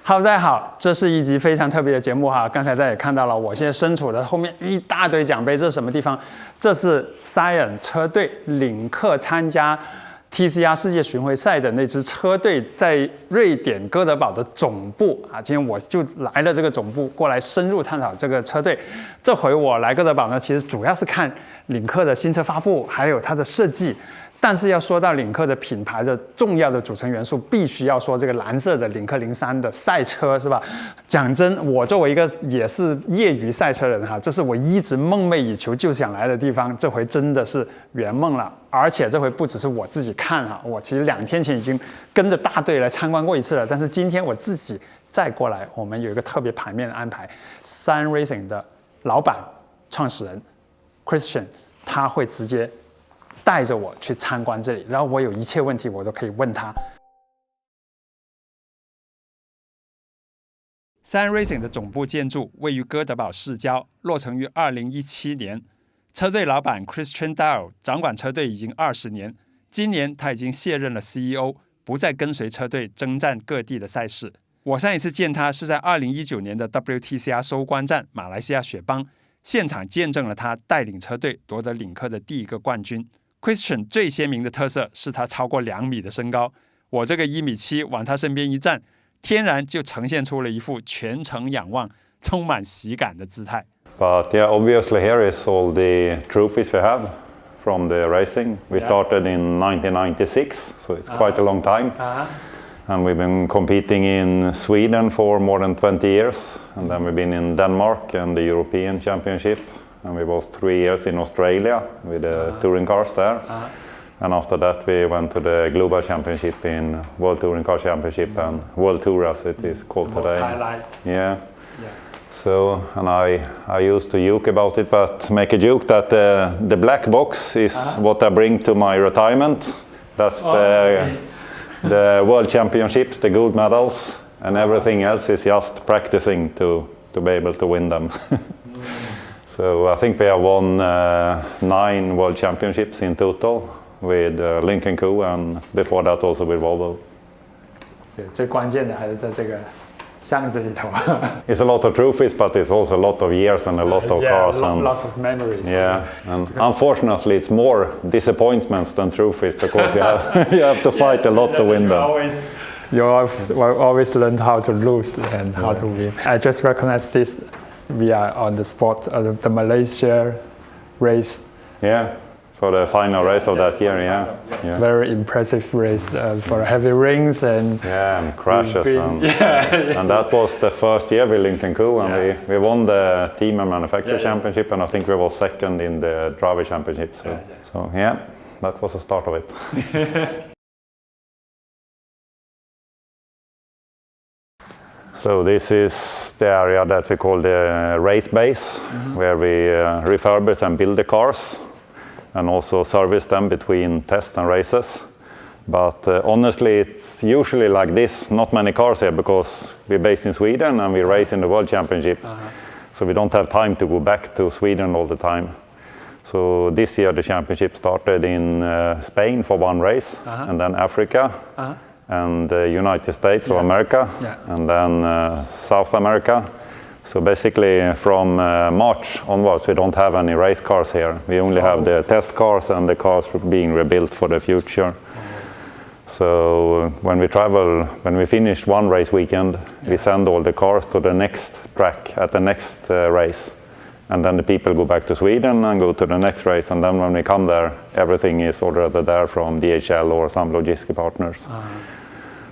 Hello， 大家好，这是一集非常特别的节目哈。刚才大家也看到了，我现在身处的后面一大堆奖杯，这是什么地方？这是 Cyan 车队领克参加 TCR 世界巡回赛的那支车队在瑞典哥德堡的总部啊。今天我就来了这个总部，过来深入探讨这个车队。这回我来哥德堡呢，其实主要是看领克的新车发布，还有它的设计。但是要说到领克的品牌的重要的组成元素，必须要说这个蓝色的领克03的赛车，是吧？讲真，我作为一个也是业余赛车人哈，这是我一直梦寐以求就想来的地方，这回真的是圆梦了。而且这回不只是我自己看哈，我其实2天前已经跟着大队来参观过一次了，但是今天我自己再过来，我们有一个特别排面的安排。Cyan Racing 的老板、创始人 Christian， 他会直接带着我去参观这里，然后我有一切问题我都可以问他。Cyan Racing 的总部建筑位于哥德堡市郊，落成于2017年。车队老板 Christian Dial 掌管车队已经20年，今年他已经卸任了 CEO， 不再跟随车队征战各地的赛事。我上一次见他是在2019年的 WTCR 收官战马来西亚雪邦，现场见证了他带领车队夺得领克的第1个冠军。Christian 最鲜明的特色是他超过2米的身高，我这个1.7米往他身边一站，天然就呈现出了一副全程仰望、充满喜感的姿态。But yeah, obviously here is all the trophies we have from the racing. We started in 1996, so it's quite a long time. And we've been competing in Sweden for more than 20 years. And then we've been in Denmark and the European Championship. And we was 3 years in Australia with the touring cars there. And after that we went to the Global Championship in World Touring Car Championship and World Tour as it is called today. Highlight. Yeah. So, and I used to joke about it, but make a joke that the black box is what I bring to my retirement. That's the World Championships, the gold medals, and everything else is just practicing to be able to win them. So I think we have won 9 World Championships in total with Lynk Co, and before that also with Volvo. 对，最关键的还是在这个箱子里头。It's a lot of trophies, but it's also a lot of years and a lot of cars. And lots of memories. Yeah, and unfortunately it's more disappointments than trophies because you have to fight a lot to win them. You always learn how to lose and how to win. I just recognize this. We are on the spot of the Malaysia race. Yeah, for the final race of that year, yeah. Very impressive race for heavy rings and crashes. And that was the first year with Lynk Co, and we won the team and manufacturer championship, and I think we were second in the driver championship. So that was the start of it. So this is the area that we call the race base, where we refurbish and build the cars and also service them between tests and races. But honestly, it's usually like this, not many cars here because we're based in Sweden and we race in the World Championship. So we don't have time to go back to Sweden all the time. So this year the championship started in Spain for 1 race, and then Africa. And the United States of America, and then South America. So basically from March onwards we don't have any race cars here. We only have the test cars and the cars being rebuilt for the future. So when we travel, when we finish 1 race weekend, we send all the cars to the next track at the next race. And then the people go back to Sweden and go to the next race, and then when we come there, everything is already there from DHL or some logistic partners.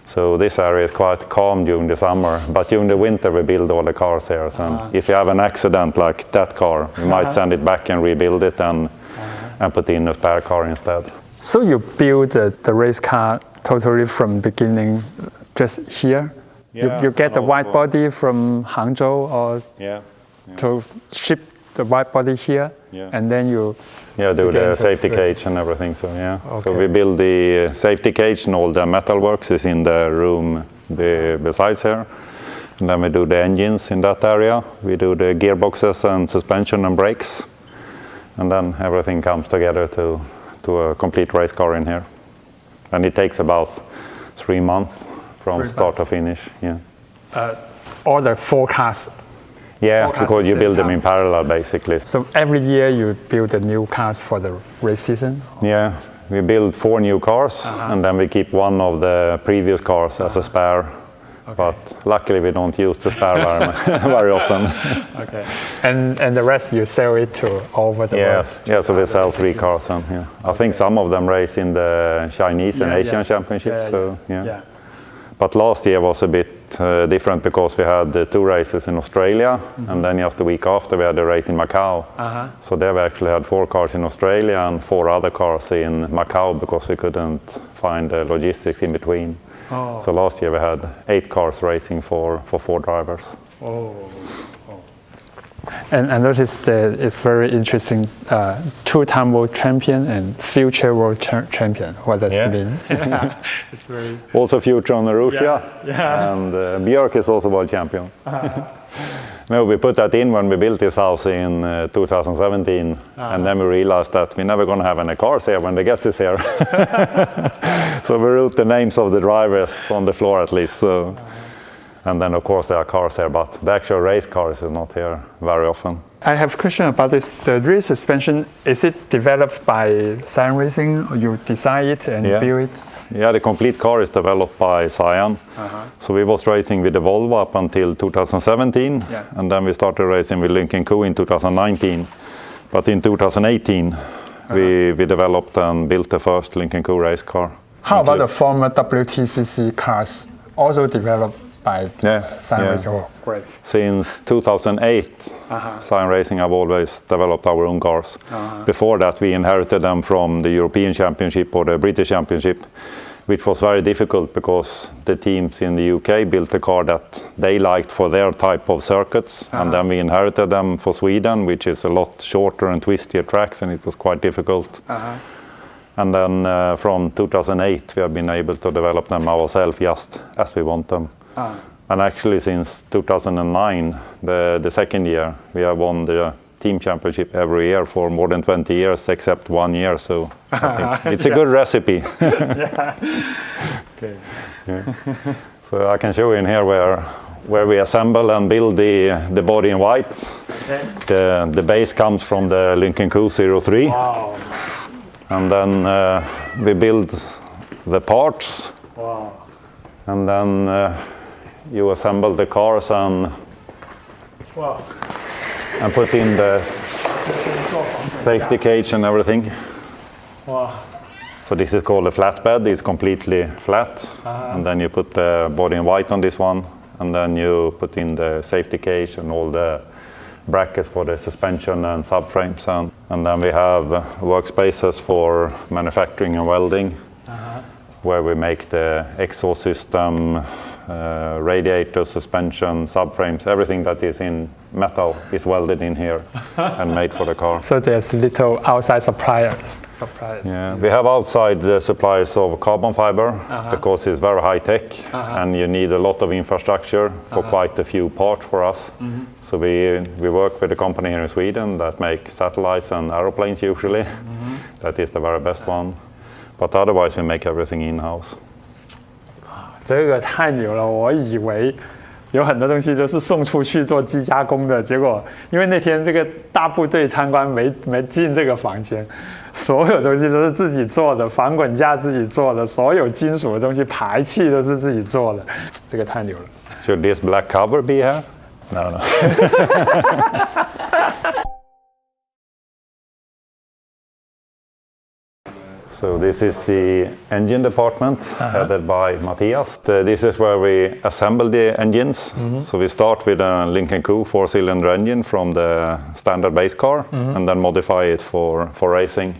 So this area is quite calm during the summer, but during the winter we build all the cars here. So if you have an accident like that car, we might send it back and rebuild it and put in a spare car instead. So you build the race car totally from beginning, just here? You get the white body from Hangzhou or to ship the white body here, and then you do the safety cage and everything. So so we build the safety cage and all the metal works is in the room besides here, and then we do the engines in that area. We do the gearboxes and suspension and brakes, and then everything comes together to a complete race car in here, and it takes about 3 months from start to finish. all the four cars. Yeah, Four cars because at you the build same them in time. parallel, basically. So every year you build the new cars for the race season? Yeah, we build 4 new cars, and then we keep one of the previous cars as a spare. Okay. But luckily we don't use the spare very often. Okay. And the rest you sell it to all over the world? Yeah, so we sell 3 cars. And, yeah. I think some of them race in the Chinese and Asian Championships. Yeah. But last year was a bit different because we had 2 races in Australia, and then just the week after we had a race in Macau. So there we actually had 4 cars in Australia and 4 other cars in Macau because we couldn't find the logistics in between. Oh. So last year we had 8 cars racing for 4 drivers. Oh. And I noticed that it's very interesting, 2-time world champion and future world champion. What does it mean? It's very... Also future on Russia, and Björk is also world champion. No, we put that in when we built this house in 2017, and then we realized that we're never going to have any cars here when the guest is here. So we wrote the names of the drivers on the floor at least. So. And then of course there are cars here, but the actual race cars are not here very often. I have a question about this. The rear suspension, is it developed by Cyan Racing? Or you design it and build it? Yeah, the complete car is developed by Cyan. So we was racing with the Volvo up until 2017, and then we started racing with Lynk Co in 2019. But in 2018, we developed and built the first Lynk Co race car. How about the former WTCC cars, also developed by Cyan Racing? Oh, great. Since 2008, Cyan Racing have always developed our own cars. Before that, we inherited them from the European Championship or the British Championship, which was very difficult because the teams in the UK built a car that they liked for their type of circuits, and then we inherited them for Sweden, which is a lot shorter and twistier tracks, and it was quite difficult. And then from 2008, we have been able to develop them ourselves just as we want them. And actually since 2009, the second year, we have won the team championship every year for more than 20 years, except 1 year. So I think it's a good recipe. Okay. So I can show you in here where we assemble and build the body in white. The base comes from the Lynk Co 03. Wow. And then we build the parts. Wow. And then you assemble the cars and put in the safety cage and everything. Wow. So this is called a flatbed. It's completely flat, and then you put the body in white on this one, and then you put in the safety cage and all the brackets for the suspension and subframes, and then we have workspaces for manufacturing and welding, where we make the exhaust system, radiator, suspension, subframes, everything that is in metal is welded in here and made for the car. So there's little outside suppliers. Yeah, we have outside the suppliers of carbon fiber because it's very high tech and you need a lot of infrastructure for quite a few parts for us. So we work with a company here in Sweden that make satellites and aeroplanes usually. That is the very best one. But otherwise we make everything in-house. 这个太牛了！我以为有很多东西都是送出去做机加工的，结果因为那天这个大部队参观没进这个房间，所有东西都是自己做的，防滚架自己做的，所有金属的东西排气都是自己做的，这个太牛了。Should this black cover be here? No. So this is the engine department headed by Matthias. This is where we assemble the engines. So we start with a Lynk Co 4-cylinder engine from the standard base car and then modify it for racing.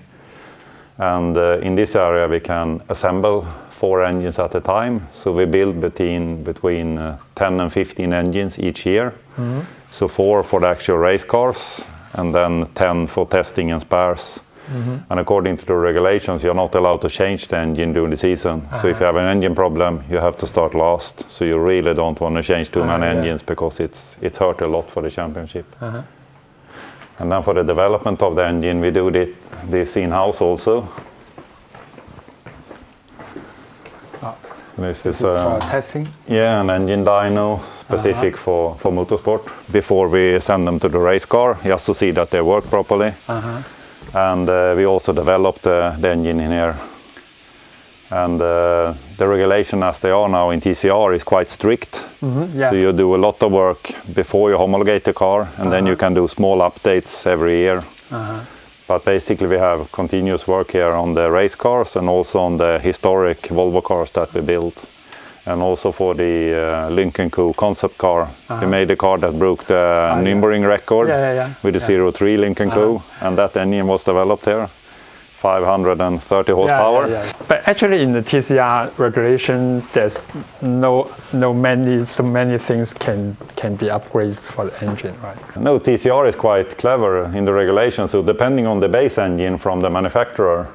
And in this area we can assemble 4 engines at a time. So we build between 10 and 15 engines each year. So 4 for the actual race cars and then 10 for testing and spares. And according to the regulations, you're not allowed to change the engine during the season. So if you have an engine problem, you have to start last. So you really don't want to change too many engines because it's hurt a lot for the championship. And then for the development of the engine, we do this in-house also. This is for testing? Yeah, an engine dyno specific for motorsport. Before we send them to the race car, just to see that they work properly. And we also developed the engine in here. And the regulation as they are now in TCR is quite strict. Yeah. So you do a lot of work before you homologate the car, and then you can do small updates every year. But basically we have continuous work here on the race cars and also on the historic Volvo cars that we built. And also for the Lynk Co concept car. We made a car that broke the Nürburgring record with the 03 Lynk Co, and that engine was developed here. 530 horsepower. But actually in the TCR regulation, there's so many things can be upgraded for the engine, right? No, TCR is quite clever in the regulation. So depending on the base engine from the manufacturer,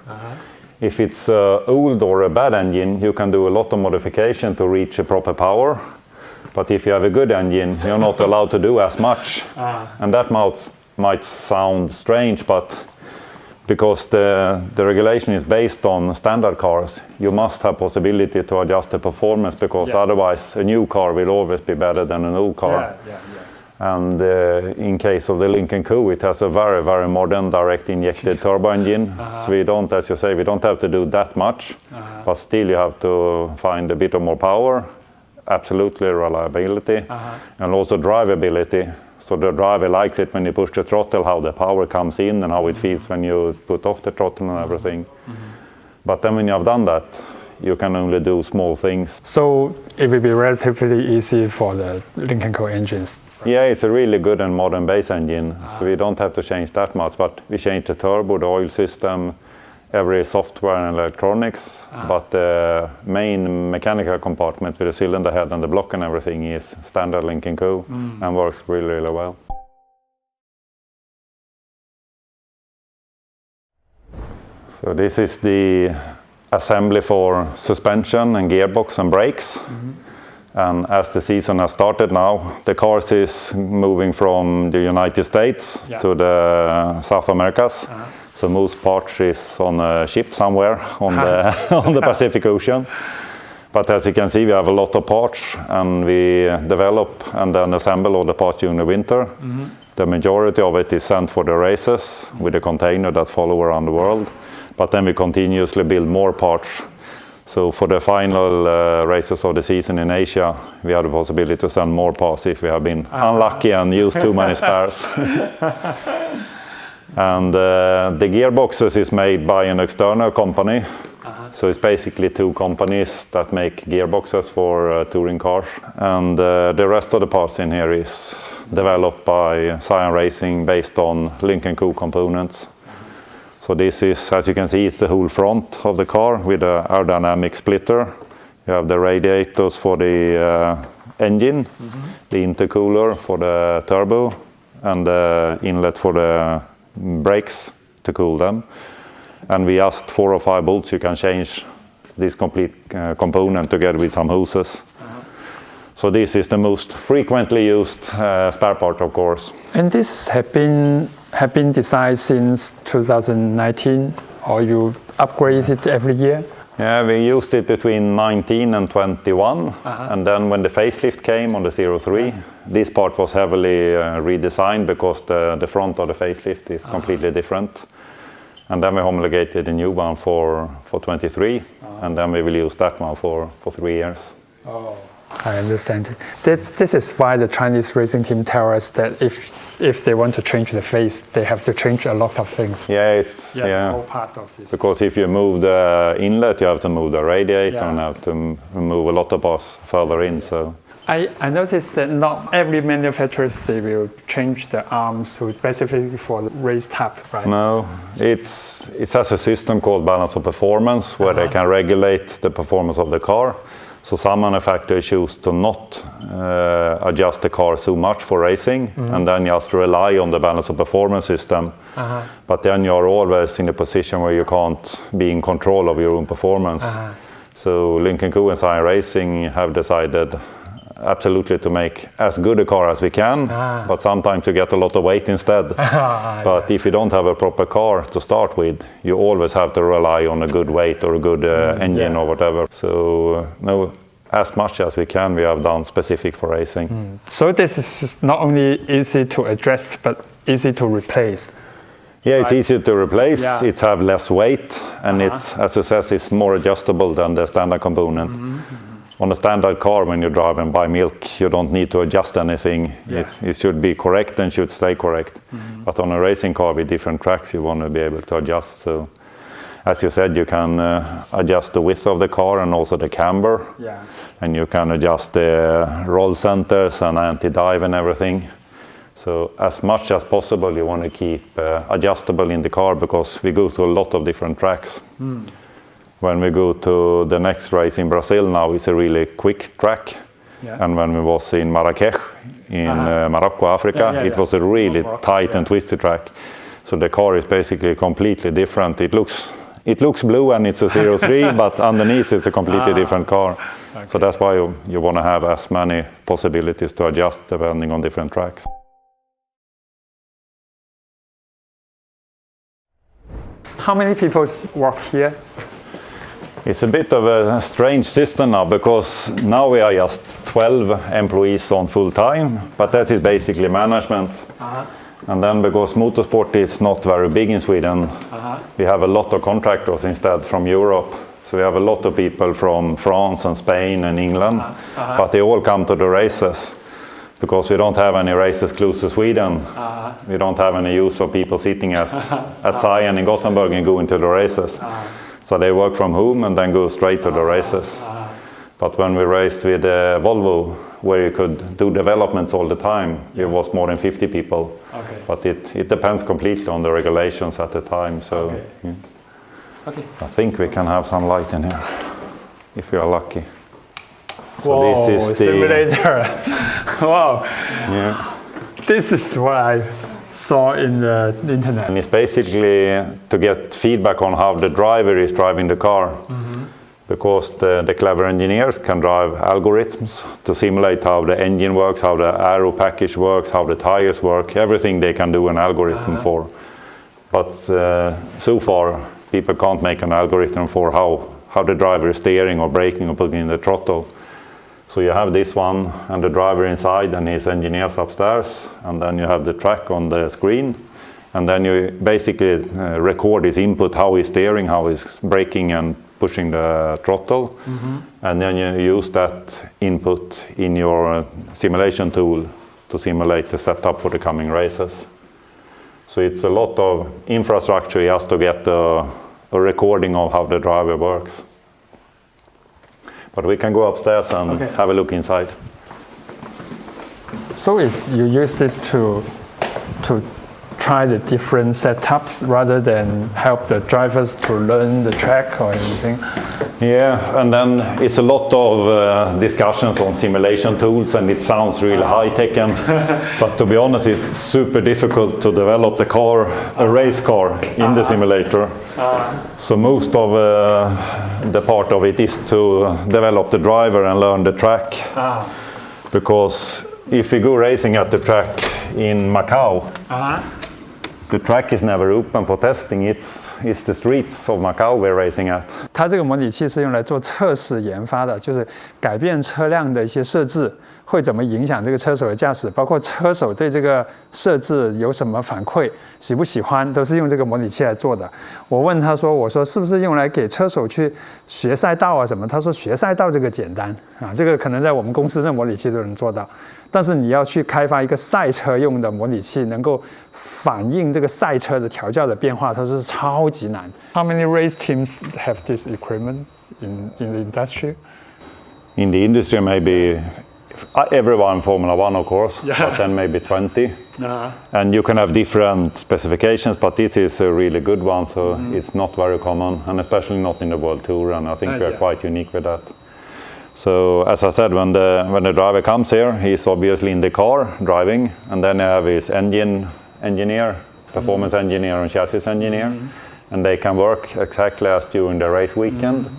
if it's old or a bad engine, you can do a lot of modification to reach a proper power. But if you have a good engine, you're not allowed to do as much. And that might sound strange, but because the regulation is based on standard cars, you must have possibility to adjust the performance, because otherwise a new car will always be better than an old car. And in case of the Lynk Co, it has a very, very modern direct injected turbo engine. So we don't, as you say, we don't have to do that much, but still you have to find a bit of more power, absolutely reliability, and also drivability. So the driver likes it when you push the throttle, how the power comes in and how it feels when you put off the throttle and everything. But then when you have done that, you can only do small things. So it will be relatively easy for the Lynk Co engines. Yeah, it's a really good and modern base engine, so we don't have to change that much, but we change the turbo, the oil system, every software and electronics, but the main mechanical compartment with the cylinder head and the block and everything is standard Lynk Co and works really, really well. So this is the assembly for suspension and gearbox and brakes. And as the season has started now, the cars is moving from the United States to the South Americas. So most parts is on a ship somewhere on the Pacific Ocean. But as you can see, we have a lot of parts, and we develop and then assemble all the parts during the winter. The majority of it is sent for the races with a container that follow around the world. But then we continuously build more parts. So for the final races of the season in Asia, we have the possibility to send more parts if we have been unlucky and used too many spares. And the gearboxes is made by an external company. So it's basically two companies that make gearboxes for touring cars. And the rest of the parts in here is developed by Cyan Racing based on Lynk Co components. So this is, as you can see, it's the whole front of the car with an aerodynamic splitter. You have the radiators for the engine, the intercooler for the turbo, and the inlet for the brakes to cool them. And we just 4 or 5 bolts, you can change this complete component together with some hoses. So this is the most frequently used spare part, of course. And this have been designed since 2019, or you upgrade it every year? Yeah, we used it between 19 and 21, and then when the facelift came on the 03, this part was heavily redesigned because the front of the facelift is completely different. And then we homologated a new one for 23, and then we will use that one for 3 years. Oh, I understand. This is why the Chinese racing team tell us that if they want to change the face, they have to change a lot of things. Yeah, it's all part of this. Because if you move the inlet, you have to move the radiator and have to move a lot of parts further in. So I noticed that not every manufacturer they will change the arms specifically for the race type, right? No, it has a system called balance of performance where they can regulate the performance of the car. So some manufacturers choose to not adjust the car so much for racing and then just rely on the balance of performance system. But then you're always in a position where you can't be in control of your own performance. So Lynk Co and Cyan Racing have decided absolutely to make as good a car as we can, but sometimes you get a lot of weight instead. But if you don't have a proper car to start with, you always have to rely on a good weight or a good engine or whatever. So no, as much as we can, we have done specific for racing. So this is not only easy to address, but easy to replace. Yeah, it's easier to replace, Yeah. it's have less weight, and it's, as you says, it's more adjustable than the standard component. On a standard car, when you drive and buy milk, you don't need to adjust anything. Yeah. It should be correct and should stay correct. But on a racing car with different tracks, you want to be able to adjust. So, as you said, you can adjust the width of the car and also the camber. Yeah. And you can adjust the roll centers and anti-dive and everything. So as much as possible, you want to keep adjustable in the car, because we go to a lot of different tracks. When we go to the next race in Brazil now, it's a really quick track. Yeah. And when we was in Marrakech, in Morocco, Africa, it was a really tight and twisty track. So the car is basically completely different. It looks blue and it's a 03, but underneath it's a completely different car. Okay. So that's why you want to have as many possibilities to adjust depending on different tracks. How many people work here? It's a bit of a strange system now, because now we are just 12 employees on full time, but that is basically management. And then because motorsport is not very big in Sweden, we have a lot of contractors instead from Europe. So we have a lot of people from France and Spain and England, but they all come to the races. Because we don't have any races close to Sweden, we don't have any use of people sitting at Cyan in Gothenburg and going to the races. So they work from home and then go straight to the races. But when we raced with Volvo, where you could do developments all the time, it was more than 50 people. Okay. But it depends completely on the regulations at the time. So Okay. I think we can have some light in here, if we are lucky. So Whoa, this is simulator. Wow. Yeah. This is what I saw in the internet. And it's basically to get feedback on how the driver is driving the car. Because the clever engineers can drive algorithms to simulate how the engine works, how the aero package works, how the tires work, everything they can do an algorithm for. But so far, people can't make an algorithm for how the driver is steering or braking or putting in the throttle. So you have this one and the driver inside and his engineers upstairs, and then you have the track on the screen, and then you basically record his input, how he's steering, how he's braking and pushing the throttle, and then you use that input in your simulation tool to simulate the setup for the coming races. So it's a lot of infrastructure just to get a recording of how the driver works. But we can go upstairs and have a look inside. So if you use this to try the different setups rather than help the drivers to learn the track or anything? Yeah, and then it's a lot of discussions on simulation tools, and it sounds really high-tech, but to be honest, it's super difficult to develop the car, a race car, in the simulator. So most of the part of it is to develop the driver and learn the track. Because if we go racing at the track in Macau, the track is never open for testing. It's the streets of Macau we're racing at. 它这个模拟器是用来做测试研发的，就是改变车辆的一些设置会怎么影响这个车手的驾驶，包括车手对这个设置有什么反馈，喜不喜欢，都是用这个模拟器来做的。我问他说，我说是不是用来给车手去学赛道啊什么？他说学赛道这个简单啊，这个可能在我们公司的模拟器都能做到。但是你要去开发一个赛车用的模拟器，能够反映这个赛车的调教的变化，它是超级难。How many race teams have this equipment in the industry? In the industry, maybe everyone Formula One, of course, but then maybe 20. And you can have different specifications, but this is a really good one, so it's not very common, and especially not in the World Tour, and I think we are quite unique with that. So as I said, when the driver comes here, he's obviously in the car driving, and then you have his engine engineer, performance engineer and chassis engineer, and they can work exactly as during the race weekend.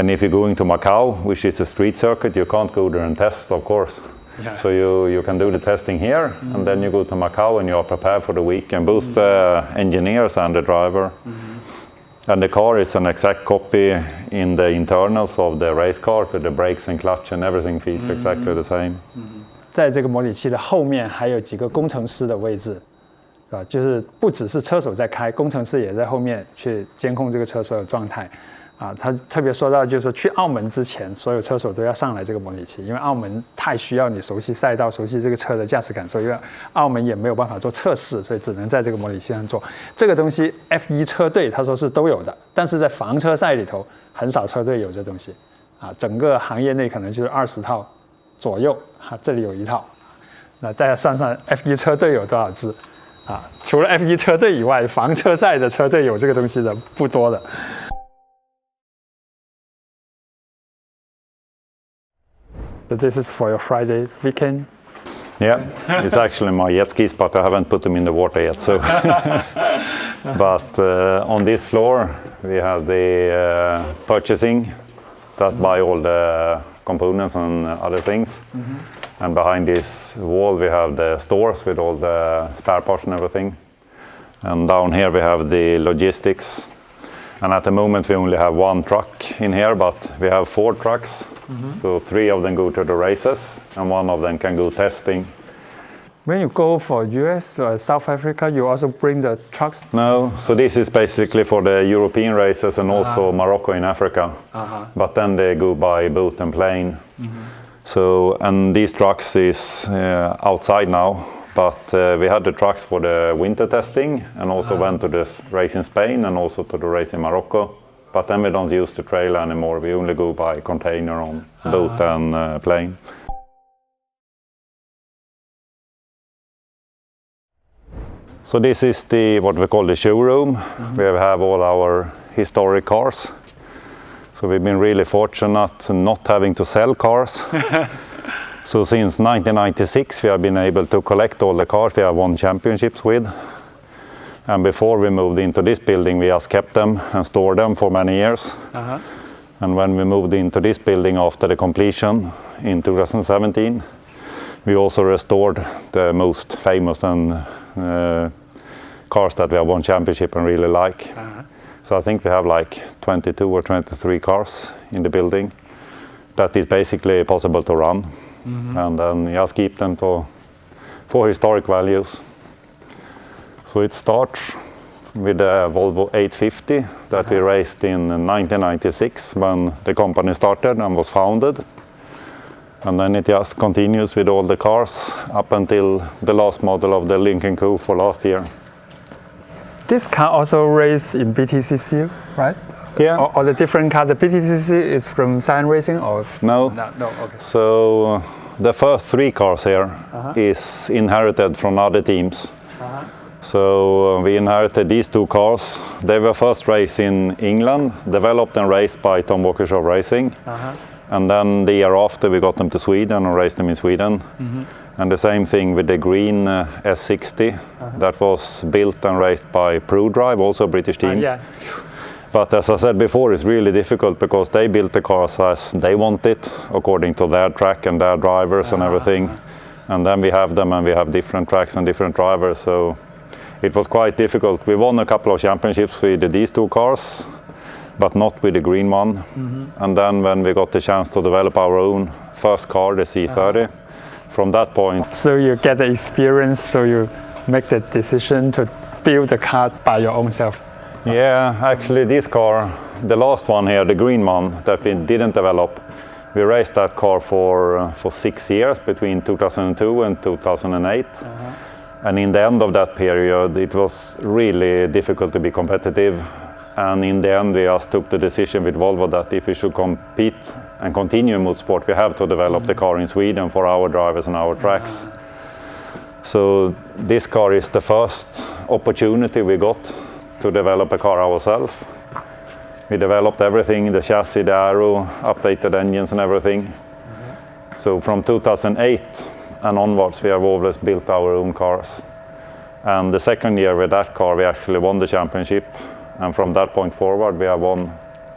And if you're going to Macau, which is a street circuit, you can't go there and test, of course. Yeah. So you can do the testing here, and then you go to Macau and you are prepared for the week. And both the engineers and the driver. And the car is an exact copy in the internals of the race car, with the brakes and clutch and everything feels exactly the same. 在这个模拟器的后面还有几个工程师的位置，是吧？就是不只是车手在开，工程师也在后面去监控这个车所有状态。他特别说到，就是说去澳门之前，所有车手都要上来这个模拟器，因为澳门太需要你熟悉赛道、熟悉这个车的驾驶感受，因为澳门也没有办法做测试，所以只能在这个模拟器上做。这个东西 F1 车队他说是都有的，但是在房车赛里头很少车队有这东西。整个行业内可能就是20套左右，这里有1套。那大家算算 F1 车队有多少支？除了 F1 车队以外，房车赛的车队有这个东西的不多的。So this is for your Friday weekend? Yeah, it's actually my jet skis, but I haven't put them in the water yet. So, but on this floor we have the purchasing that buy all the components and other things. And behind this wall we have the stores with all the spare parts and everything. And down here we have the logistics. And at the moment we only have 1 truck in here, but we have 4 trucks. So 3 of them go to the races, and 1 of them can go testing. When you go for US or South Africa, you also bring the trucks? No, so this is basically for the European races and also Morocco in Africa. But then they go by boat and plane. So, and these trucks is outside now, but we had the trucks for the winter testing, and also went to the race in Spain and also to the race in Morocco. But then we don't use the trailer anymore. We only go by container on boat and plane. So this is what we call the showroom. We have all our historic cars. So we've been really fortunate not having to sell cars. So since 1996 we have been able to collect all the cars we have won championships with. And before we moved into this building, we just kept them and stored them for many years. And when we moved into this building after the completion in 2017, we also restored the most famous and cars that we have won championship and really like. So I think we have like 22 or 23 cars in the building that is basically possible to run. And then just keep them for historic values. So it starts with the Volvo 850 that we raced in 1996 when the company started and was founded. And then it just continues with all the cars up until the last model of the Lynk Co for last year. This car also raced in BTCC, right? Yeah. Or the different car, the BTCC is from Cyan Racing or? No. No, okay. So the first 3 cars here is inherited from other teams. So we inherited these 2 cars. They were first raced in England, developed and raced by Tom Walkinshaw Racing. And then the year after we got them to Sweden and raced them in Sweden. And the same thing with the green S60 that was built and raced by ProDrive, also a British team. But as I said before, it's really difficult because they built the cars as they want it, according to their track and their drivers and everything. And then we have them and we have different tracks and different drivers. So it was quite difficult. We won a couple of championships with these 2 cars, but not with the green one. And then when we got the chance to develop our own first car, the C30, from that point. So you get the experience, so you make the decision to build the car by your own self. Yeah, actually this car, the last one here, the green one that we didn't develop, we raced that car for 6 years, between 2002 and 2008. And in the end of that period, it was really difficult to be competitive. And in the end, we just took the decision with Volvo that if we should compete and continue in motorsport, we have to develop the car in Sweden for our drivers and our tracks. So this car is the first opportunity we got to develop a car ourselves. We developed everything, the chassis, the aero, updated engines and everything. So from 2008 and onwards, we have always built our own cars. And the second year with that car, we actually won the championship. And from that point forward, we have won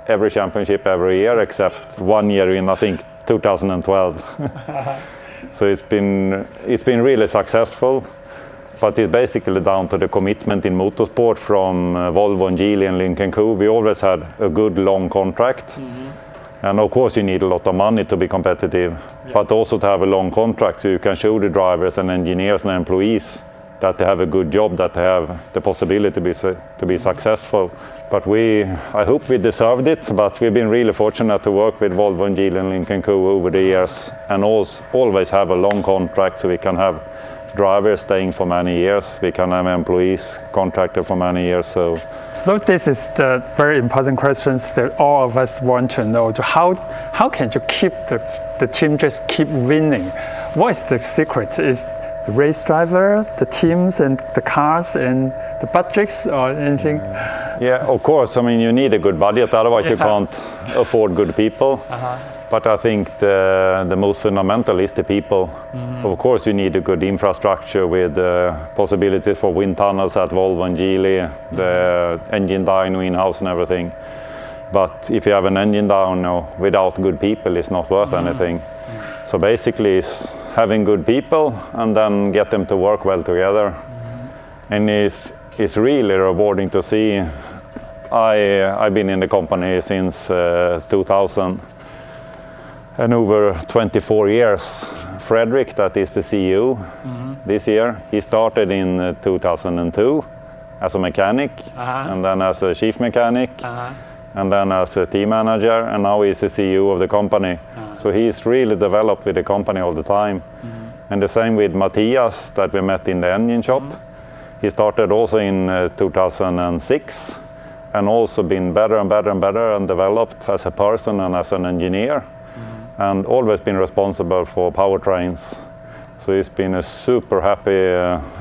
every championship every year except 1 year in, I think, 2012. So it's been really successful, but it's basically down to the commitment in motorsport from Volvo and Geely and Lynk Co. We always had a good long contract. And of course you need a lot of money to be competitive, but also to have a long contract so you can show the drivers and engineers and employees that they have a good job, that they have the possibility to be successful. But I hope we deserved it, but we've been really fortunate to work with Volvo and Geely and Lynk Co over the years, and always have a long contract so we can have drivers staying for many years, we can have employees contracted for many years. So this is the very important questions that all of us want to know. How can you keep the team just keep winning? What is the secret? Is the race driver, the teams and the cars and the budgets or anything? Yeah, of course. I mean, you need a good budget, otherwise you can't afford good people. But I think the most fundamental is the people. Of course, you need a good infrastructure with possibilities for wind tunnels at Volvo and Geely, the engine dyno in-house and everything. But if you have an engine dyno without good people, it's not worth anything. So basically, it's having good people and then get them to work well together. And it's really rewarding to see. I've been in the company since 2000. And over 24 years, Frederick, that is the CEO this year, he started in 2002 as a mechanic, and then as a chief mechanic, and then as a team manager, and now he's the CEO of the company. So he's really developed with the company all the time. And the same with Matthias that we met in the engine shop. He started also in 2006, and also been better and better and better and developed as a person and as an engineer. And always been responsible for powertrains. So it's been a super happy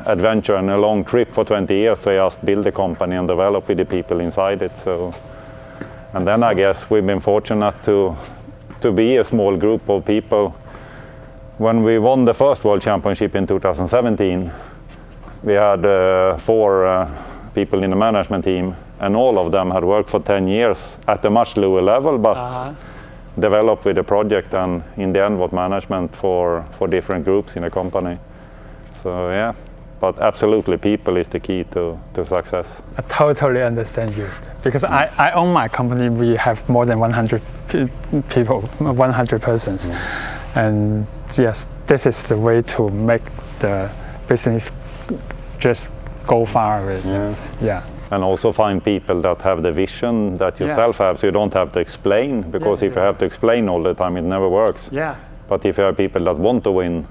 adventure and a long trip for 20 years to just build the company and develop with the people inside it. So, and then I guess we've been fortunate to be a small group of people. When we won the first World Championship in 2017, we had 4 people in the management team, and all of them had worked for 10 years at a much lower level, but developed with the project, and in the end was management for different groups in the company. So yeah, but absolutely people is the key to success. I totally understand you, because I own my company. We have more than 100 people, 100 persons. And yes, this is the way to make the business just go far with. Yeah. And also find people that have the vision that yourself have, so you don't have to explain, because if you have to explain all the time, it never works. But if you have people that want to win,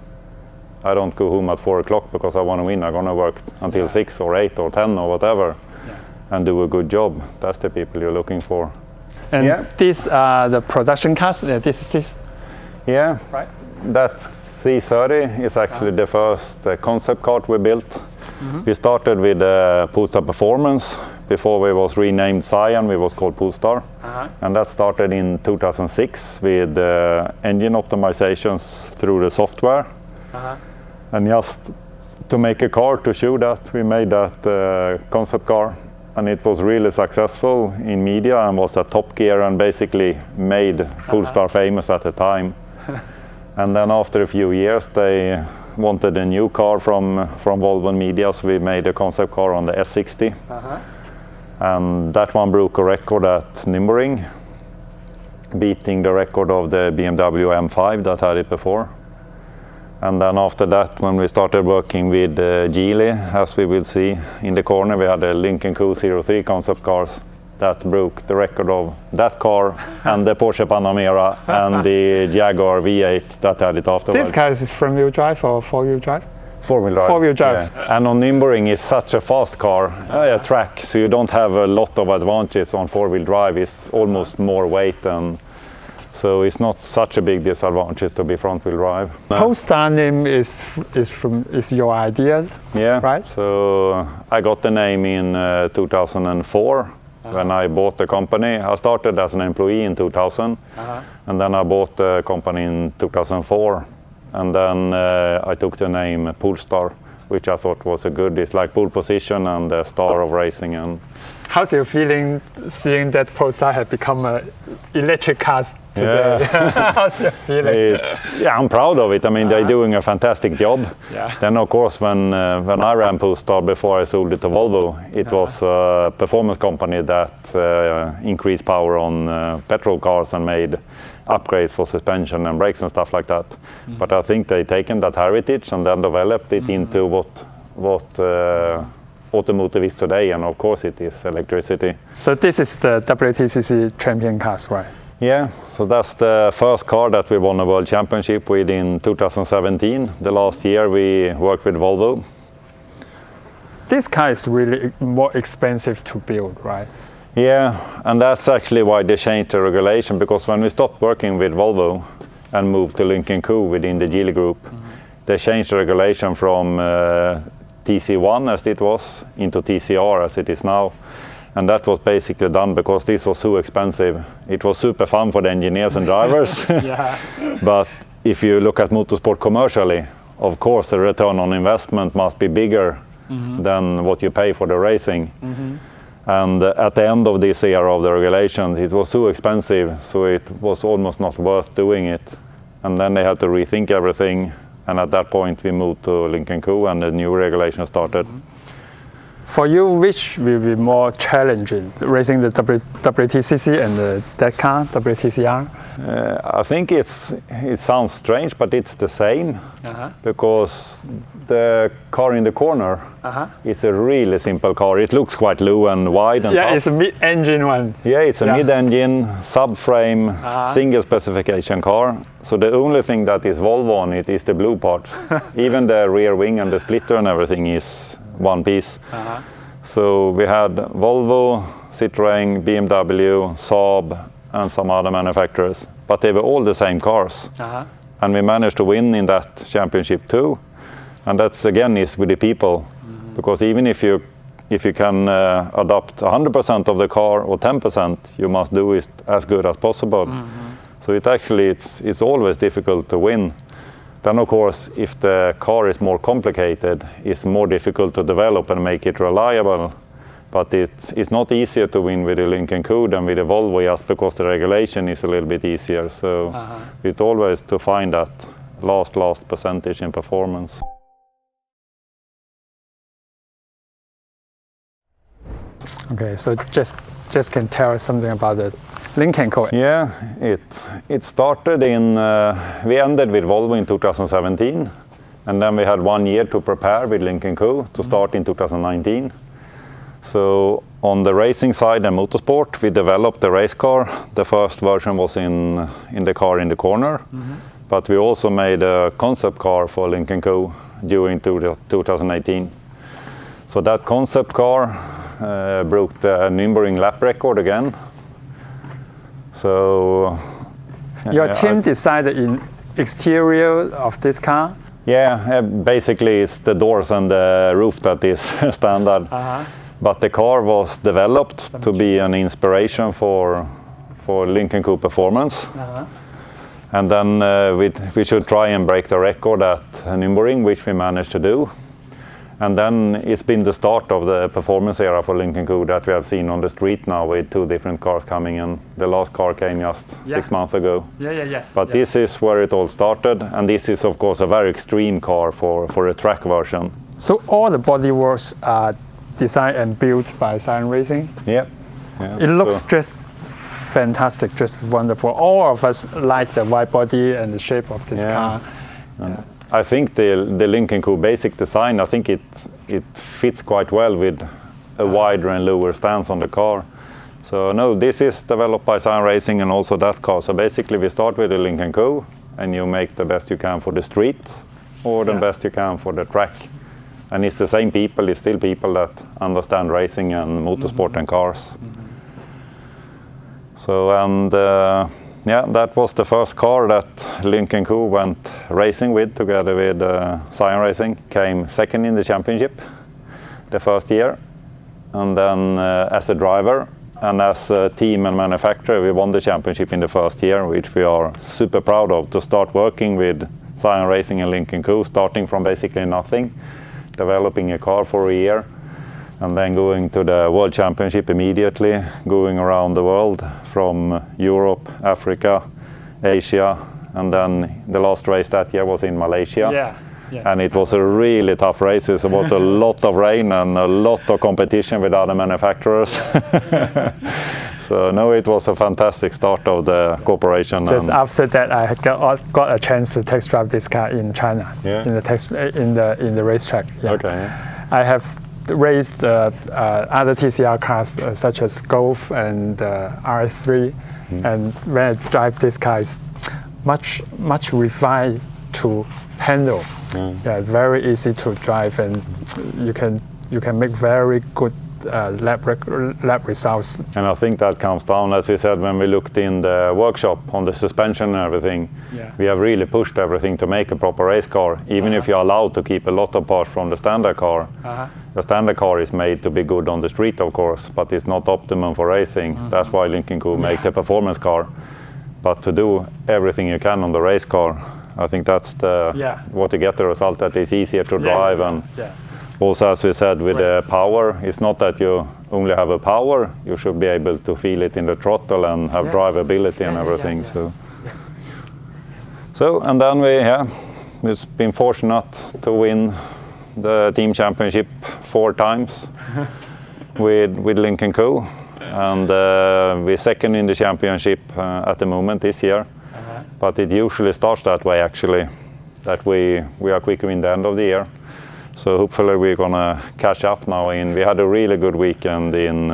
I don't go home at 4 o'clock because I want to win. I'm going to work until 6 or 8 or 10 or whatever, and do a good job. That's the people you're looking for. And these are the production cars. This. Yeah. Right. That C30 is actually the first concept car we built. We started with Polestar Performance. Before we was renamed Cyan, we was called Polestar. And that started in 2006 with engine optimizations through the software. And just to make a car to show that, we made that concept car. And it was really successful in media and was a Top Gear and basically made Polestar famous at the time. And then after a few years, they wanted a new car from Volvo and Media, so we made a concept car on the S60. And that one broke a record at Nürburgring, beating the record of the BMW M5 that had it before. And then after that, when we started working with Geely, as we will see in the corner, we had a Lynk Co 03 concept cars that broke the record of that car and the Porsche Panamera and the Jaguar V8 that had it afterwards. This car is front-wheel drive or four-wheel drive? Four-wheel drive. Four-wheel drive. Yeah. And on Nürburgring is such a fast car, a track, so you don't have a lot of advantages on four-wheel drive. It's almost more weight, and so it's not such a big disadvantage to be front-wheel drive. Polestar name is your idea, right? So I got the name in 2004. When I bought the company. I started as an employee in 2000, and then I bought the company in 2004, and then I took the name Polestar which I thought was a good. It's like pole position and the star of racing. And how's your feeling seeing that Polestar had become an electric car today? Yeah. How's your feeling? I'm proud of it. I mean, they're doing a fantastic job. Yeah. Then, of course, when I ran Polestar before I sold it to Volvo, it was a performance company that increased power on petrol cars and made upgrades for suspension and brakes and stuff like that. But I think they've taken that heritage and then developed it into what automotive is today, and of course it is electricity. So this is the WTCC champion cars, right? Yeah, so that's the first car that we won a world championship with in 2017. The last year we worked with Volvo. This car is really more expensive to build, right? Yeah, and that's actually why they changed the regulation, because when we stopped working with Volvo and moved to Lynk Co within the Geely group, they changed the regulation from TC1 as it was into TCR as it is now. And that was basically done because this was so expensive. It was super fun for the engineers and drivers. Yeah. But if you look at motorsport commercially, of course the return on investment must be bigger than what you pay for the racing. And at the end of this era of the regulations, it was so expensive, so it was almost not worth doing it. And then they had to rethink everything. And at that point, we moved to Lynk Co, and the new regulation started. For you, which will be more challenging, racing the WTCC and that car, WTCR? I think it sounds strange, but it's the same, because the car in the corner is a really simple car. It looks quite low and wide and tough. It's a mid-engine one. Yeah, it's a mid-engine, sub-frame, single specification car. So the only thing that is Volvo on it is the blue part. Even the rear wing and the splitter and everything is one piece. So we had Volvo, Citroën, BMW, Saab, and some other manufacturers, but they were all the same cars. And we managed to win in that championship too. And that's again is with the people, because even if you can adopt 100% of the car or 10%, you must do it as good as possible. So it's always difficult to win. Then of course, if the car is more complicated, it's more difficult to develop and make it reliable. But it's not easier to win with the Lynk Co than with the Volvo, just because the regulation is a little bit easier. So it's always to find that last percentage in performance. Okay, so just can tell us something about the Lynk Co. Yeah, it started in, we ended with Volvo in 2017, and then we had 1 year to prepare with Lynk Co to start in 2019. So on the racing side and motorsport, we developed the race car. The first version was in the car in the corner, but we also made a concept car for Lynk Co during 2018. So that concept car broke the Nürburgring lap record again. So your team decided in exterior of this car? Yeah, basically it's the doors and the roof that is standard. But the car was developed to be an inspiration for Lynk Co performance. And then we should try and break the record at Nürburgring, which we managed to do. And then it's been the start of the performance era for Lynk Co that we have seen on the street now, with 2 different cars coming in. The last car came just 6 months ago. But this is where it all started, and this is of course a very extreme car for a track version. So all the bodyworks are designed and built by Cyan Racing? Yeah. It looks just fantastic, just wonderful. All of us like the wide body and the shape of this car. I think the Lynk Co basic design, I think it fits quite well with a wider and lower stance on the car. So no, this is developed by Cyan Racing and also that car. So basically we start with the Lynk Co and you make the best you can for the street or the best you can for the track. And it's the same people, it's still people that understand racing and motorsport and cars. So, and that was the first car that Lynk Co went racing with together with Cyan Racing. Came second in the championship the first year. And then as a driver and as a team and manufacturer, we won the championship in the first year, which we are super proud of, to start working with Cyan Racing and Lynk Co, starting from basically nothing developing a car for a year, and then going to the World Championship immediately, going around the world from Europe, Africa, Asia, and then the last race that year was in Malaysia. Yeah. And it was a really tough race. It was a lot of rain and a lot of competition with other manufacturers. So no, it was a fantastic start of the cooperation. Just after that, I got a chance to test drive this car in China, in the racetrack. Yeah. Okay. I have raced other TCR cars such as Golf and RS3, and when I drive this car, it's much refined to handle. Yeah, very easy to drive, and you can make very good lap results. And I think that comes down, as we said, when we looked in the workshop on the suspension and everything. Yeah. We have really pushed everything to make a proper race car, even if you're allowed to keep a lot of parts from the standard car. The standard car is made to be good on the street, of course, but it's not optimum for racing. That's why Lynk Co make the performance car. But to do everything you can on the race car, I think that's what you get the result, that is easier to drive. And also, as we said, with the power, it's not that you only have a power, you should be able to feel it in the throttle and have drivability and everything. So, and then we've been fortunate to win the team championship 4 times with Lynk Co. And we're second in the championship at the moment this year. But it usually starts that way, actually, that we are quicker in the end of the year. So hopefully we're going to catch up now. We had a really good weekend in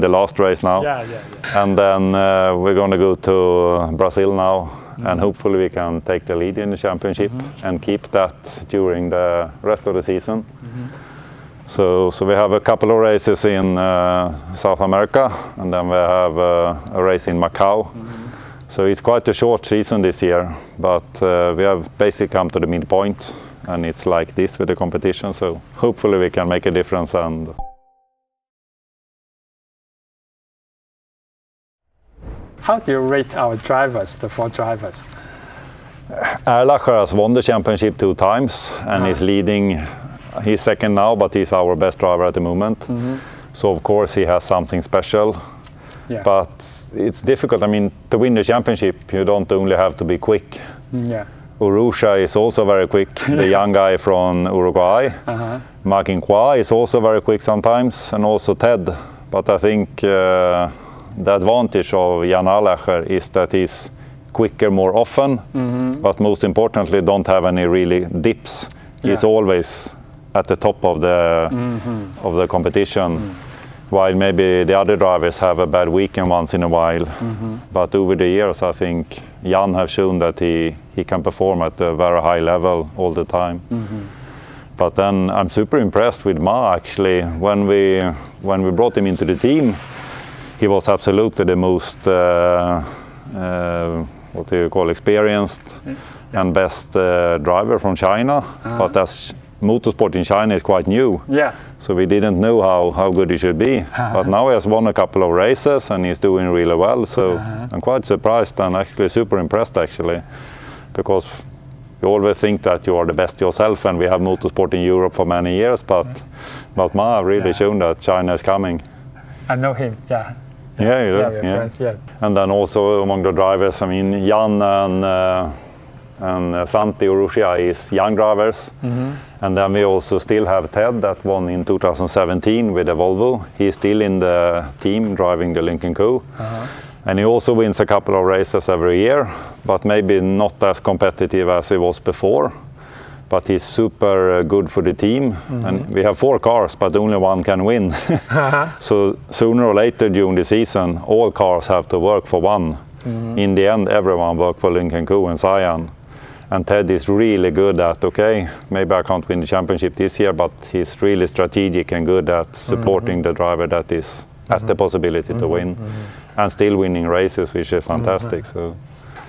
the last race now. And then we're going to go to Brazil now, and hopefully we can take the lead in the championship and keep that during the rest of the season. So we have a couple of races in South America, and then we have a race in Macau. So it's quite a short season this year, but we have basically come to the midpoint, and it's like this with the competition. So hopefully we can make a difference. And how do you rate our drivers, the 4 drivers? Erlacher has won the championship 2 times, and is leading. He's second now, but he's our best driver at the moment. So of course he has something special. But it's difficult. I mean, to win the championship, you don't only have to be quick. Urrutia is also very quick, the young guy from Uruguay. Martin Qua is also very quick sometimes, and also Ted. But I think the advantage of Jan Erlacher is that he's quicker more often, but most importantly, don't have any really dips. He's always at the top of the competition. While maybe the other drivers have a bad weekend once in a while. But over the years, I think Jan has shown that he can perform at a very high level all the time. But then I'm super impressed with Ma, actually. When we brought him into the team, he was absolutely the most experienced and best driver from China. But as motorsport in China is quite new, so we didn't know how good he should be. But now he has won a couple of races and he's doing really well. So I'm quite surprised and actually super impressed, actually, because you always think that you are the best yourself, and we have motorsport in Europe for many years. But Ma really shown that China is coming. I know him. Yeah, you do. We're friends, And then also among the drivers, I mean, Jan and Santi Urrutia is young drivers. And then we also still have Ted that won in 2017 with the Volvo. He's still in the team driving the Lynk Co. And he also wins a couple of races every year, but maybe not as competitive as he was before. But he's super good for the team. And we have 4 cars, but only one can win. So sooner or later during the season, all cars have to work for one. In the end, everyone works for Lynk Co and Cyan. And Ted is really good at, okay, maybe I can't win the championship this year, but he's really strategic and good at supporting the driver that is at the possibility to win. And still winning races, which is fantastic. So,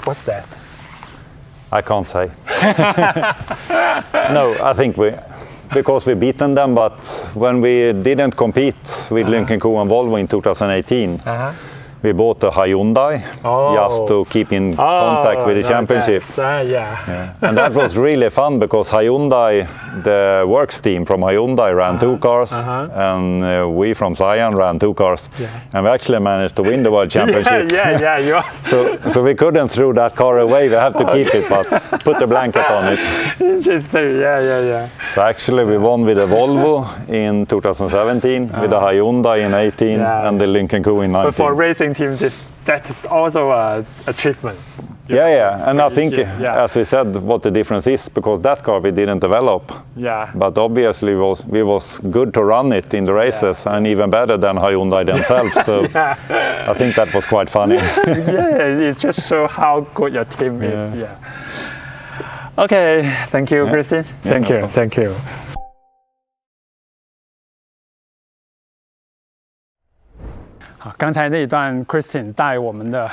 what's that? I can't say. No, I think because we've beaten them, but when we didn't compete with Lynk Co and Volvo in 2018, we bought a Hyundai just to keep in contact with the championship. Yeah. And that was really fun because Hyundai, the works team from Hyundai ran 2 cars, and we from Cyan ran 2 cars, and we actually managed to win the World Championship. Yeah, you are. So we couldn't throw that car away. We have to keep it, but put a blanket on it. Interesting. Yeah. So actually, we won with a Volvo in 2017, with a Hyundai in 18, and the Lynk Co in 19. But for racing team, that is also an achievement. Yeah, and I think, as we said, what the difference is, because that car we didn't develop. Yeah. But obviously, we was good to run it in the races, and even better than Hyundai themselves. So I think that was quite funny. It just shows how good your team is. Yeah. Okay, thank you, Christine. Thank you. 好，刚才那一段 Christine 带我们的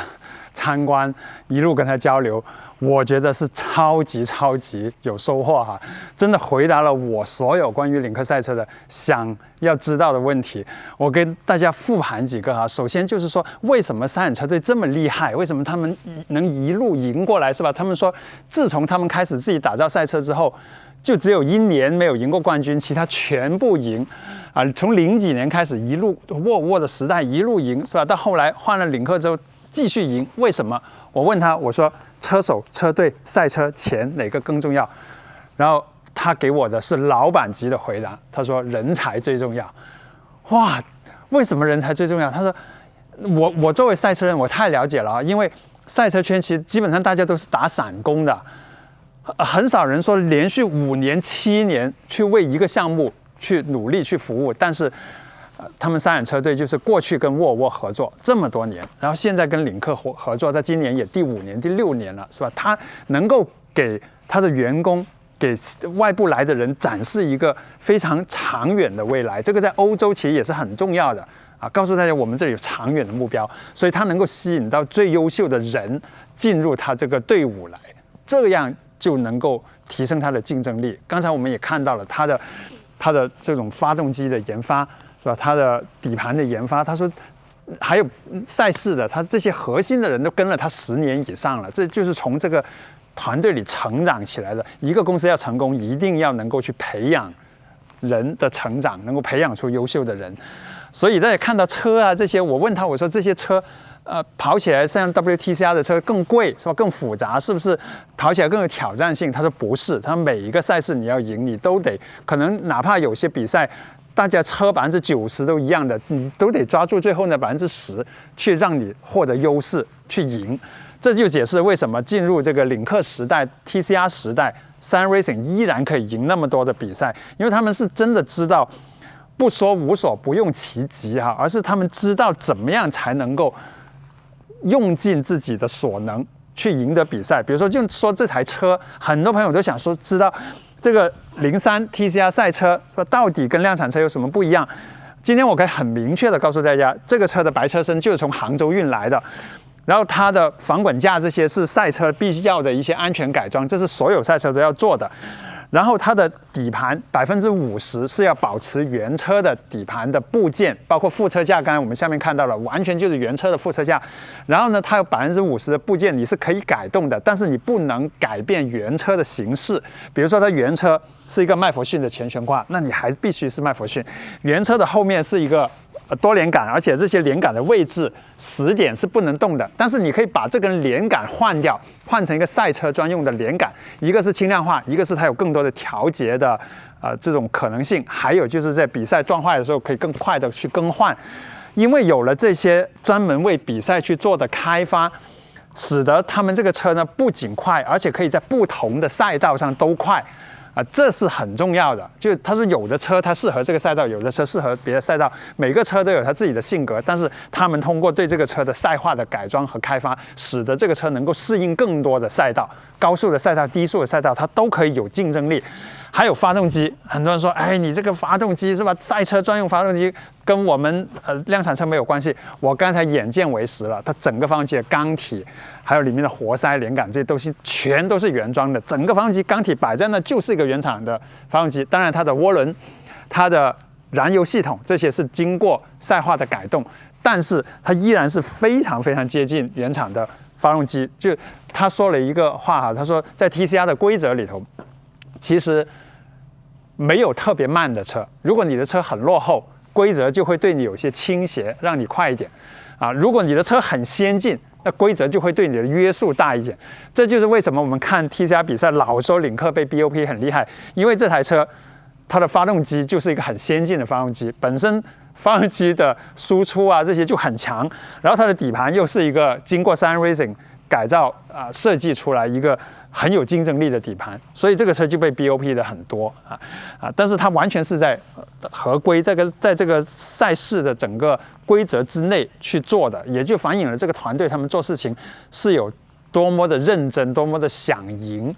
参观，一路跟他交流，我觉得是超级有收获哈！真的回答了我所有关于领克赛车的想要知道的问题。我跟大家复盘几个哈。首先就是说，为什么Cyan车队这么厉害？为什么他们能一路赢过来，是吧？他们说，自从他们开始自己打造赛车之后，就只有1年没有赢过冠军，其他全部赢。从00几年开始，一路沃尔沃的时代一路赢，是吧？到后来换了领克之后，继续赢，为什么？我问他，我说车手、车队、赛车、钱哪个更重要？然后他给我的是老板级的回答，他说人才最重要。哇，为什么人才最重要？他说我作为赛车人，我太了解了啊，因为赛车圈其实基本上大家都是打散工的，很少人说连续5年、7年去为一个项目去努力去服务，但是。他们Cyan车队就是过去跟沃尔沃合作这么多年，然后现在跟领克合作，在今年也第5年、第6年了，是吧？他能够给他的员工、给外部来的人展示一个非常长远的未来，这个在欧洲其实也是很重要的啊！告诉大家，我们这里有长远的目标，所以他能够吸引到最优秀的人进入他这个队伍来，这样就能够提升他的竞争力。刚才我们也看到了他的这种发动机的研发。是吧？他的底盘的研发，他说还有赛事的，他这些核心的人都跟了他10年以上了，这就是从这个团队里成长起来的。一个公司要成功，一定要能够去培养人的成长，能够培养出优秀的人。所以大家看到车啊这些，我问他，我说这些车，跑起来像 WTCR 的车更贵是吧？更复杂，是不是跑起来更有挑战性？他说不是，他每一个赛事你要赢，你都得可能哪怕有些比赛。大家车90%都一样的，你都得抓住最后那10%，去让你获得优势，去赢。这就解释为什么进入这个领克时代、TCR 时代，Cyan Racing 依然可以赢那么多的比赛，因为他们是真的知道，不说无所不用其极哈，而是他们知道怎么样才能够用尽自己的所能去赢得比赛。比如说，就说这台车，很多朋友都想说知道。这个03 TCR 赛车说到底跟量产车有什么不一样？今天我可以很明确的告诉大家，这个车的白车身就是从杭州运来的，然后它的防滚架这些是赛车必须要的一些安全改装，这是所有赛车都要做的。然后它的底盘50%是要保持原车的底盘的部件，包括副车架，刚才我们下面看到了，完全就是原车的副车架。然后呢，它有50%的部件你是可以改动的，但是你不能改变原车的形式。比如说它原车是一个麦弗逊的前悬挂，那你还必须是麦弗逊。原车的后面是一个多连杆，而且这些连杆的位置死点是不能动的，但是你可以把这根连杆换掉，换成一个赛车专用的连杆，一个是轻量化，一个是它有更多的调节的这种可能性，还有就是在比赛撞坏的时候可以更快的去更换。因为有了这些专门为比赛去做的开发，使得他们这个车呢不仅快，而且可以在不同的赛道上都快。这是很重要的。就他说，有的车它适合这个赛道，有的车适合别的赛道，每个车都有它自己的性格。但是他们通过对这个车的赛化的改装和开发，使得这个车能够适应更多的赛道，高速的赛道、低速的赛道，它都可以有竞争力。还有发动机，很多人说，哎，你这个发动机是吧？赛车专用发动机跟我们量产车没有关系。我刚才眼见为实了，它整个发动机的缸体，还有里面的活塞、连杆这些东西，全都是原装的。整个发动机缸体摆在那就是一个原厂的发动机。当然，它的涡轮、它的燃油系统这些是经过赛化的改动，但是它依然是非常非常接近原厂的发动机。就他说了一个话哈，他说在 TCR 的规则里头，其实没有特别慢的车，如果你的车很落后，规则就会对你有些倾斜，让你快一点啊。如果你的车很先进，那规则就会对你的约束大一点。这就是为什么我们看 TCR 比赛老说领克被 BOP 很厉害，因为这台车它的发动机就是一个很先进的发动机，本身发动机的输出啊这些就很强，然后它的底盘又是一个经过Cyan Racing 改造设计出来一个很有竞争力的底盘，所以这个车就被 BOP 的很多但是它完全是在合规在这个赛事的整个规则之内去做的，也就反映了这个团队他们做事情是有多么的认真，多么的想赢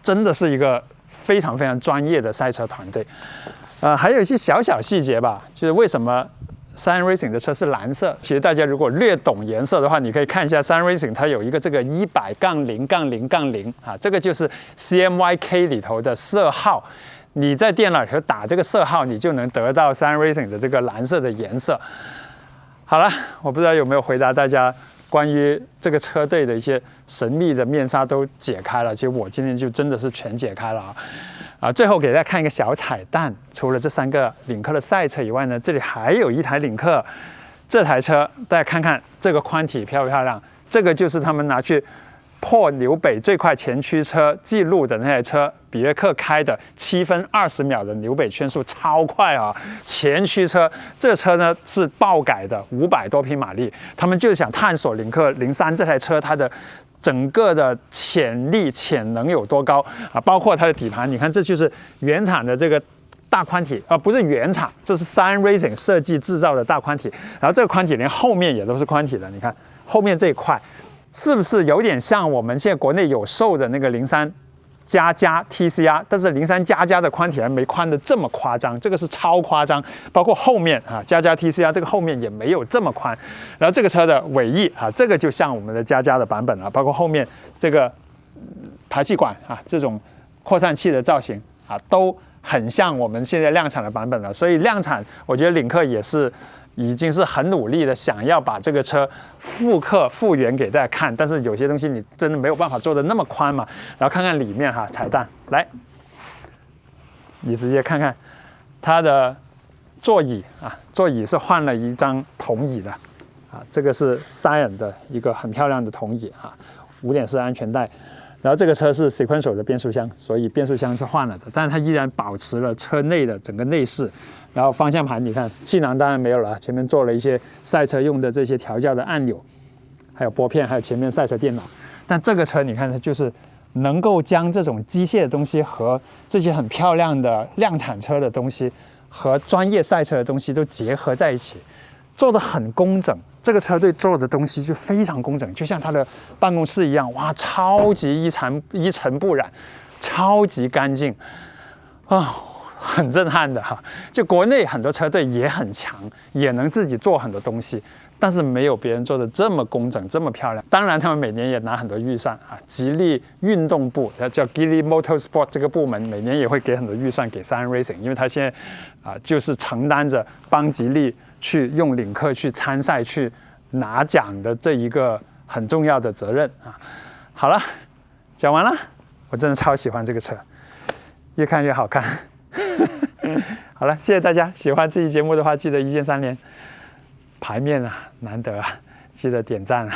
真的是一个非常非常专业的赛车团队。还有一些小小细节吧，就是为什么Cyan Racing 的车是蓝色？其实大家如果略懂颜色的话，你可以看一下 Cyan Racing 它有一个这个100-0-0-0这个就是 CMYK 里头的色号。你在电脑里头打这个色号，你就能得到 Cyan Racing 的这个蓝色的颜色。好了，我不知道有没有回答大家关于这个车队的一些神秘的面纱都解开了。其实我今天就真的是全解开了最后给大家看一个小彩蛋，除了这3个领克的赛车以外呢，这里还有一台领克。这台车大家看看这个宽体漂不漂亮？这个就是他们拿去破纽北最快前驱车记录的那台车，比约克开的7分20秒的纽北圈速，超快前驱车。这个车呢是爆改的，500多匹马力。他们就是想探索领克03这台车它的整个的潜力潜能有多高包括它的底盘，你看这就是原厂的这个大宽体不是原厂，这是Cyan Racing 设计制造的大宽体。然后这个宽体连后面也都是宽体的，你看后面这一块是不是有点像我们现在国内有售的那个03++ TCR？ 但是03++的宽体还没宽的这么夸张，这个是超夸张。包括后面++ TCR 这个后面也没有这么宽。然后这个车的尾翼这个就像我们的++的版本包括后面这个排气管这种扩散器的造型都很像我们现在量产的版本了。所以量产，我觉得领克也是已经是很努力的想要把这个车复原给大家看，但是有些东西你真的没有办法做的那么宽嘛。然后看看里面彩蛋，来，你直接看看它的座椅座椅是换了一张铜椅的这个是 Cyan 的一个很漂亮的铜椅5.4安全带。然后这个车是 sequential 的变速箱，所以变速箱是换了的，但是它依然保持了车内的整个内饰。然后方向盘你看，气囊当然没有了，前面做了一些赛车用的这些调教的按钮，还有拨片，还有前面赛车电脑。但这个车你看，它就是能够将这种机械的东西和这些很漂亮的量产车的东西和专业赛车的东西都结合在一起，做得很工整。这个车队做的东西就非常工整，就像他的办公室一样，哇，超级一尘不染，超级干净很震撼的就国内很多车队也很强，也能自己做很多东西，但是没有别人做的这么工整，这么漂亮。当然他们每年也拿很多预算吉利运动部叫 Geely Motorsport 这个部门每年也会给很多预算给Cyan Racing，因为他现在就是承担着帮吉利去用领克去参赛去拿奖的这一个很重要的责任好了，讲完了，我真的超喜欢这个车，越看越好看好了，谢谢大家，喜欢这期节目的话记得1键3连，牌面难得记得点赞